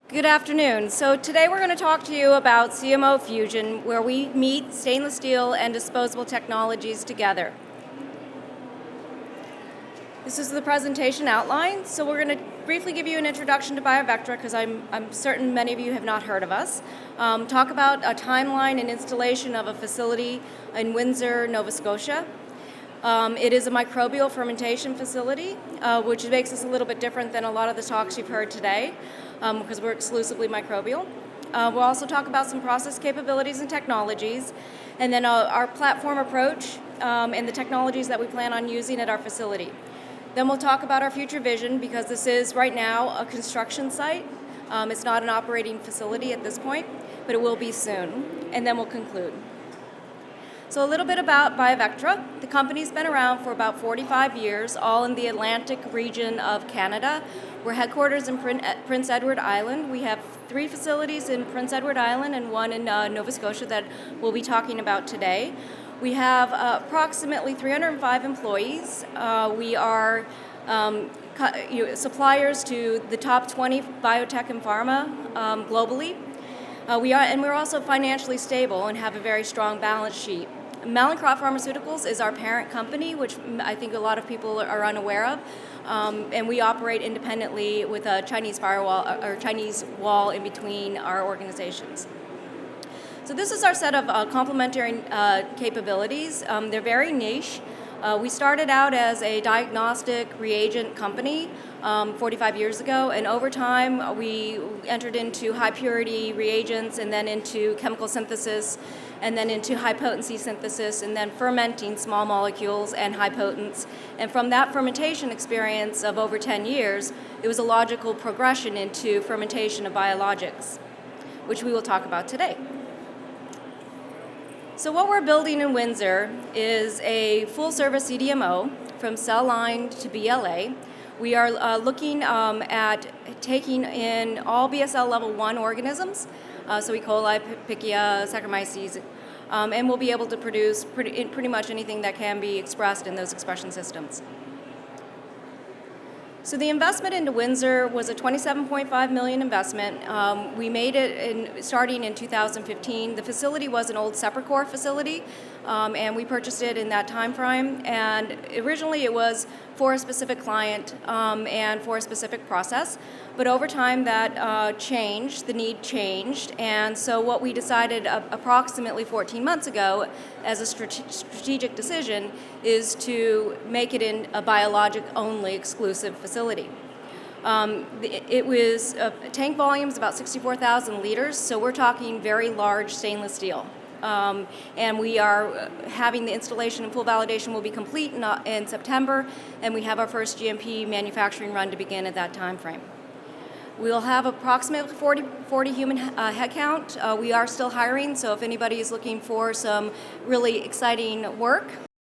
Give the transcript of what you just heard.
Good afternoon. So today we're going to talk to you about CMO fusion, where we meet stainless steel and disposable technologies together. This is the presentation outline. So we're going to briefly give you an introduction to BioVectra, because I'm certain many of you have not heard of us. Talk about a timeline and installation of a facility in Windsor, Nova Scotia. It is a microbial fermentation facility, which makes us a little bit different than a lot of the talks you've heard today, because we're exclusively microbial. We'll also talk about some process capabilities and technologies, and then our platform approach and the technologies that we plan on using at our facility. Then we'll talk about our future vision, because this is right now a construction site. It's not an operating facility at this point, but it will be soon. And then we'll conclude. So a little bit about BioVectra. The company's been around for about 45 years, all in the Atlantic region of Canada. We're headquarters in Prince Edward Island. We have 3 facilities in Prince Edward Island and 1 in Nova Scotia that we'll be talking about today. We have approximately 305 employees. We are suppliers to the top 20 biotech and pharma globally. We're also financially stable and have a very strong balance sheet. Mallinckrodt Pharmaceuticals is our parent company, which I think a lot of people are unaware of, and we operate independently with a Chinese firewall or Chinese wall in between our organizations. So this is our set of complementary capabilities. They're very niche. We started out as a diagnostic reagent company 45 years ago, and over time we entered into high purity reagents, and then into chemical synthesis, and then into high potency synthesis, and then fermenting small molecules and high potents. And from that fermentation experience of over 10 years, it was a logical progression into fermentation of biologics, which we will talk about today. So what we're building in Windsor is a full-service CDMO from cell line to BLA. We are looking at taking in all BSL level 1 organisms, so E. coli, Pichia, Saccharomyces, and we'll be able to produce pretty much anything that can be expressed in those expression systems. So the investment into Windsor was a $27.5 million investment. We made it starting in 2015. The facility was an old Separacore facility, and we purchased it in that time frame. And originally it was for a specific client and for a specific process. But over time that changed, the need changed. And so what we decided approximately 14 months ago as a strategic decision is to make it in a biologic-only exclusive facility. It was tank volumes about 64,000 liters, so we're talking very large stainless steel. And we are having the installation and full validation will be complete in September, and we have our first GMP manufacturing run to begin at that time frame. We'll have approximately 40 human headcount. We are still hiring, so if anybody is looking for some really exciting work,